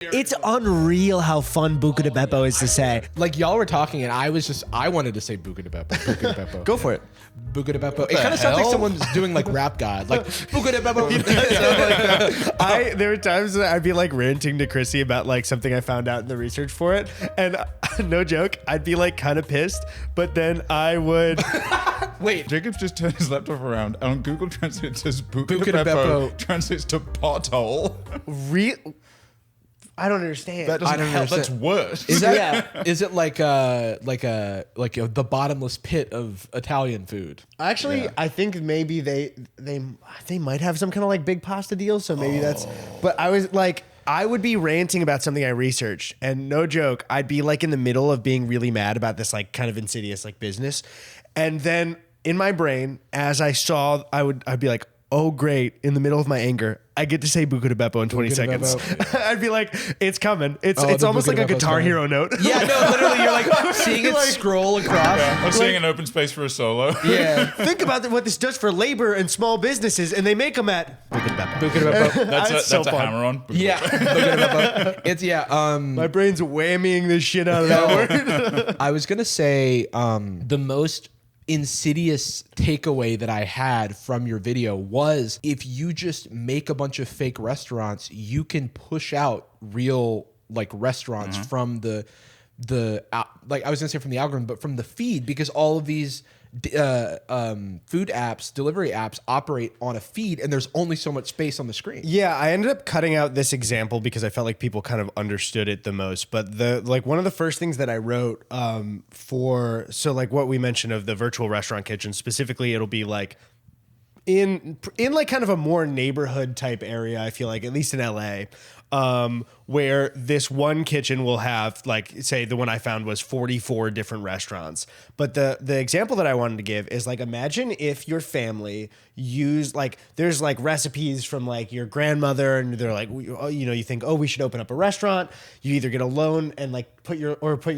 It's unreal how fun Buca de Beppo is to say. Like y'all were talking, and I wanted to say Buca de Beppo. Buca de Beppo. Go for it. Buca de Beppo. It kind of sounds like someone's doing like Rap God, like Buca de Beppo. There were times that I'd be like ranting to Chrissy about like something I found out in the research for it, and no joke, I'd be like kind of pissed, but then I would. Wait, Jacob's just turned his laptop around, and on Google Translate it says Buca Buca de de Beppo Beppo translates to pothole. I don't understand. That doesn't help. understand. That's worse. is that is it like the bottomless pit of Italian food? Actually, I think maybe they might have some kind of like big pasta deal, so maybe that's. But I would be ranting about something I researched, and no joke, I'd be like in the middle of being really mad about this like kind of insidious like business, and then in my brain, as I saw, I'd be like, oh great, in the middle of my anger, I get to say Buca de Beppo in 20 seconds. I'd be like, it's coming. It's almost like a Guitar Hero note. Yeah, no, literally, you're like seeing it scroll across. Yeah, I'm seeing an open space for a solo. Yeah. Think about what this does for labor and small businesses, and they make them at Buca de Beppo. Buca de Beppo. That's a hammer on. Yeah. Buca de Beppo. It's My brain's whammying the shit out of that word. I was gonna say the most insidious takeaway that I had from your video was if you just make a bunch of fake restaurants, you can push out real like restaurants from the like I was gonna say from the algorithm, but from the feed, because all of these food apps, delivery apps operate on a feed, and there's only so much space on the screen. Yeah, I ended up cutting out this example because I felt like people kind of understood it the most. But one of the first things that I wrote so like what we mentioned of the virtual restaurant kitchen, specifically, it'll be like in like kind of a more neighborhood type area, I feel like, at least in LA, where this one kitchen will have, like, say the one I found was 44 different restaurants. But the example that I wanted to give is like, imagine if your family used like, there's like recipes from like your grandmother, and they're like, you think, oh, we should open up a restaurant. You either get a loan and like put your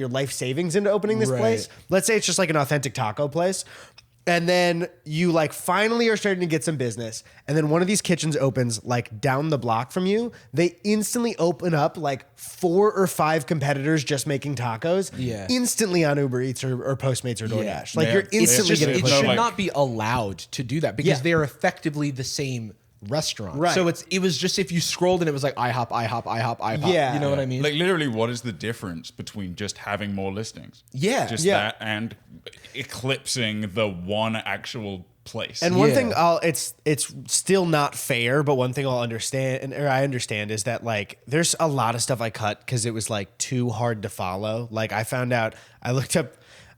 life savings into opening this place. Let's say it's just like an authentic taco place. And then you like finally are starting to get some business. And then one of these kitchens opens like down the block from you. They instantly open up like 4 or 5 competitors just making tacos. Yeah. Instantly on Uber Eats or Postmates or DoorDash. Like you're instantly getting it pushed. should not be allowed to do that because they are effectively the same restaurant. Right. So it was just if you scrolled and it was like IHOP. Yeah. You know what I mean? Like literally, what is the difference between just having more listings? Yeah. Just that and eclipsing the one actual place. And one thing it's still not fair, but one thing I understand is that like there's a lot of stuff I cut because it was like too hard to follow. Like I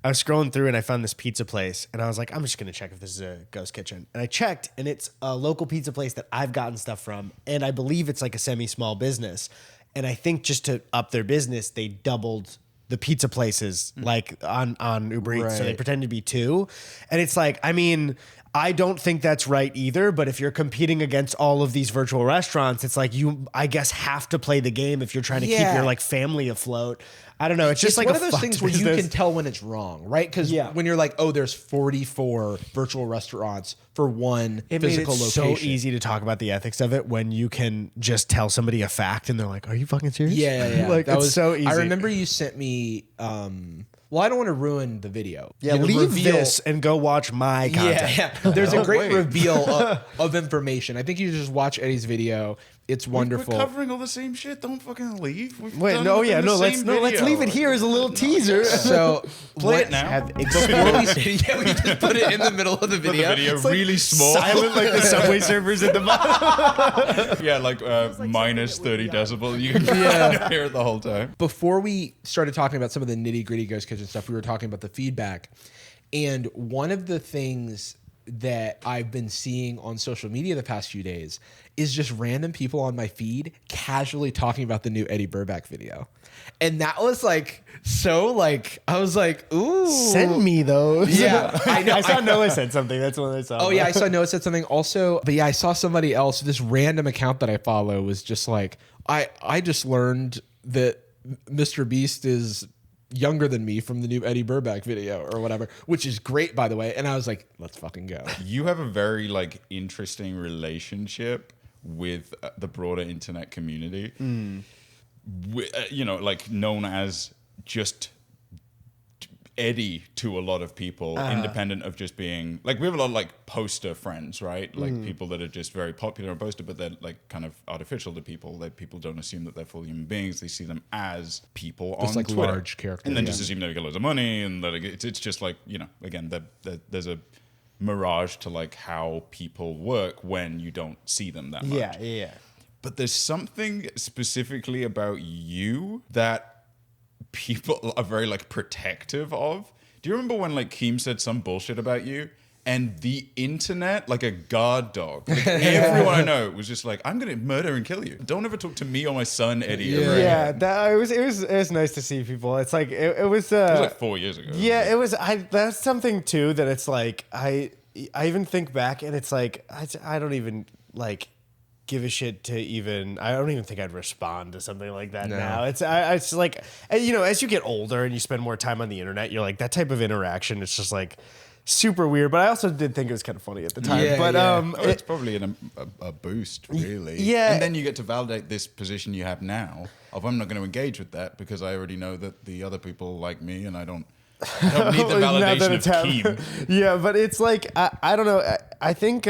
was scrolling through and I found this pizza place, and I was like, I'm just going to check if this is a ghost kitchen. And I checked, and it's a local pizza place that I've gotten stuff from, and I believe it's like a semi-small business. And I think just to up their business, they doubled the pizza places like on Uber Eats. So they pretend to be 2. And it's like, I mean, I don't think that's right either, but if you're competing against all of these virtual restaurants, it's like you, I guess, have to play the game if you're trying to keep your like family afloat. I don't know. It's just like one of those things where you can tell when it's wrong, right? Because when you're like, oh, there's 44 virtual restaurants for one physical location. So easy to talk about the ethics of it when you can just tell somebody a fact and they're like, are you fucking serious? Yeah. Like, that was so easy. I remember you sent me, well, I don't want to ruin the video. Yeah, leave this and go watch my content. Yeah. There's a great reveal of information. I think you just watch Eddy's video. It's wonderful. We're covering all the same shit. Don't fucking leave. Let's leave it here as a little teaser. So play it now. We just put it in the middle of the video. Put the video really small. Silent like the subway surfers at the bottom. Yeah, like minus 30 decibel. You can hear it the whole time. Before we started talking about some of the nitty gritty ghost kitchen stuff, we were talking about the feedback. And one of the things that I've been seeing on social media the past few days is just random people on my feed casually talking about the new Eddy Burback video. And that was like, so like, I was like, ooh. Send me those. Yeah. I know. I saw Noah said something. That's what I saw. Oh yeah, I saw Noah said something also. But yeah, I saw somebody else, this random account that I follow was just like, I just learned that Mr. Beast is younger than me from the new Eddy Burback video or whatever, which is great, by the way. And I was like, let's fucking go. You have a very like interesting relationship with the broader internet community. like known as just Eddy to a lot of people, independent of just being like, we have a lot of like poster friends, right? Like people that are just very popular on poster, but they're like kind of artificial to people. That people don't assume that they're full human beings. They see them as people Just on like Twitter. large characters. And then just assume they get loads of money, and that it's just like, again, there's a mirage to like how people work when you don't see them that much. Yeah. But there's something specifically about you that people are very like protective of. Do you remember when like Keem said some bullshit about you, and the internet, like a guard dog, like everyone I know was just like, I'm gonna murder and kill you. Don't ever talk to me or my son Eddie ever again. It was nice to see people. It's like it was like 4 years ago. Yeah, it was. That's something too that it's like I even think back, and it's like I don't even like give a shit to even. I don't even think I'd respond to something like that now. It's like, as you get older and you spend more time on the internet, you're like, that type of interaction. It's just like super weird. But I also did think it was kind of funny at the time. It's probably a boost, really. Yeah, and then you get to validate this position you have now of, I'm not going to engage with that because I already know that the other people like me, and I don't need the validation of Keem. Yeah, but it's like I don't know. I think.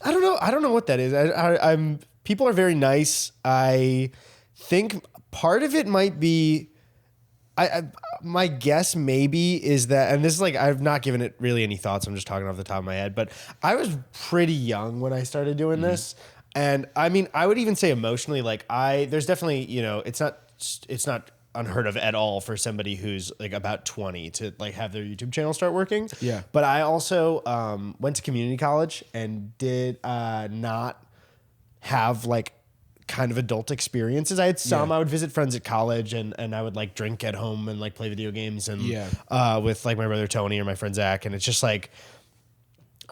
I don't know what that is. I'm people are very nice. I think part of it might be, my guess maybe is that, and this is like, I've not given it really any thoughts. I'm just talking off the top of my head, but I was pretty young when I started doing this. And I mean, I would even say emotionally, like there's definitely, it's not unheard of at all for somebody who's like about 20 to like have their YouTube channel start working. Yeah. But I also went to community college and did not have like kind of adult experiences. I had some. I would visit friends at college, and I would like drink at home and like play video games and with like my brother Tony or my friend Zach. And it's just like,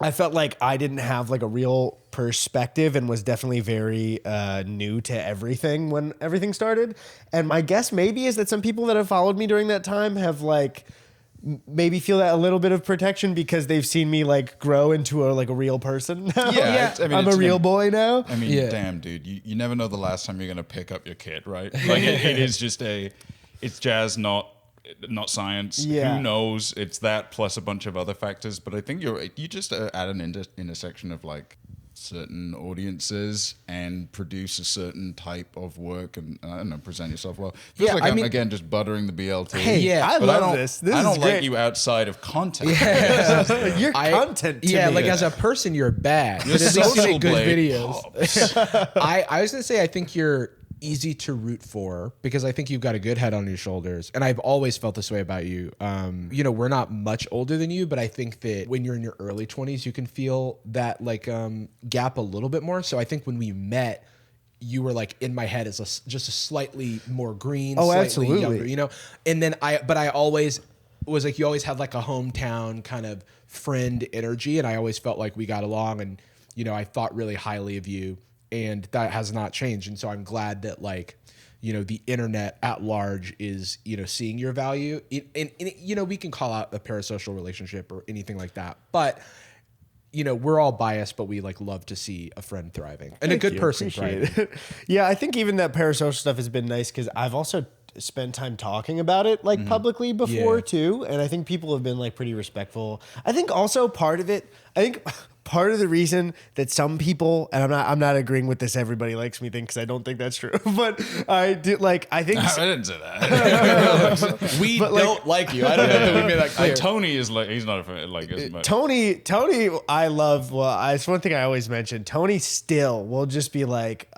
I felt like I didn't have like a real perspective and was definitely very new to everything when everything started. And my guess maybe is that some people that have followed me during that time have like maybe feel that a little bit of protection because they've seen me like grow into a real person now. Yeah, I'm a real boy now. I mean, damn, dude, you never know the last time you're gonna pick up your kid, right? Like it is just it's jazz, not science. Yeah. Who knows? It's that plus a bunch of other factors. But I think you just at an intersection of like certain audiences and produce a certain type of work and I don't know, present yourself well. Feels like I'm again just buttering the BLT. Hey, I love this. I don't is like great. you outside of content. You're content to me. Like as a person, you're bad. You're but at least you social make good blade. videos. I was gonna say I think you're easy to root for because I think you've got a good head on your shoulders, and I've always felt this way about you. We're not much older than you, but I think that when you're in your early 20s, you can feel that like gap a little bit more. So I think when we met, you were like in my head as just a slightly more green, slightly absolutely. younger, And then I always was like, you always had like a hometown kind of friend energy, and I always felt like we got along, and I thought really highly of you. And that has not changed. And so I'm glad that like, the internet at large is, seeing your value. And we can call out a parasocial relationship or anything like that. But, we're all biased, but we like love to see a friend thriving and a good person thriving. Yeah, I think even that parasocial stuff has been nice because I've also spent time talking about it like publicly before too. And I think people have been like pretty respectful. I think also part of the reason that some people, and I'm not agreeing with this, everybody likes me thing because I don't think that's true, but I did like, I think I didn't say that. We don't like you. I don't know that we made that clear. Tony is like, he's not a fan, like as much. Tony, I love, it's one thing I always mention. Tony still will just be like,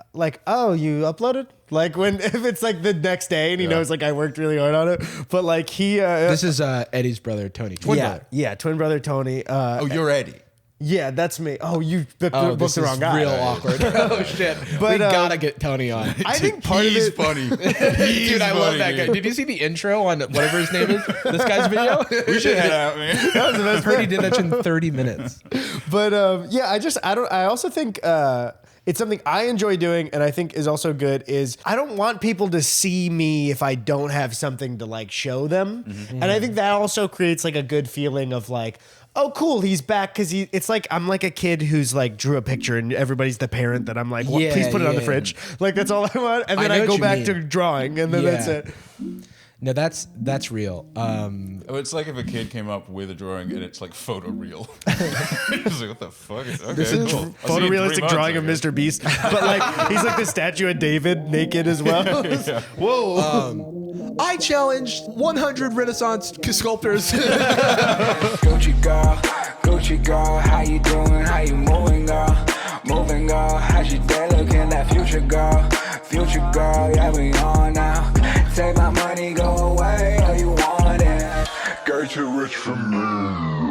oh, you uploaded? Like if it's like the next day and he knows like I worked really hard on it, but like this is Eddy's brother, Tony. Twin brother. Yeah, twin brother, Tony. You're Eddy. Yeah, that's me. Oh, you booked the wrong guy. Real awkward. Oh shit! But we gotta get Tony on. I think part of He's it, funny. Dude, I love that guy. Did you see the intro on whatever his name is? This guy's video. We should head out, man. I've heard he did that in 30 minutes. But I also think it's something I enjoy doing and I think is also good is I don't want people to see me if I don't have something to like show them. And I think that also creates like a good feeling of like, oh, cool, he's back, because it's like I'm like a kid who's like drew a picture and everybody's the parent that I'm like, well, please put it on the fridge. Like that's all I want. And then I go back to drawing and then that's it. No, that's real. It's like if a kid came up with a drawing and it's like photoreal. It's like, what the fuck? Okay, this is cool. Photorealistic drawing of Mr. Beast, but like he's like the statue of David naked as well. Yeah. Whoa! I challenged 100 Renaissance sculptors. Gucci girl, how you doing? How you moving, girl? Moving, girl. How's your day looking? That future girl, yeah, we on now. Take my money, go away, all you want it. Get you rich from me.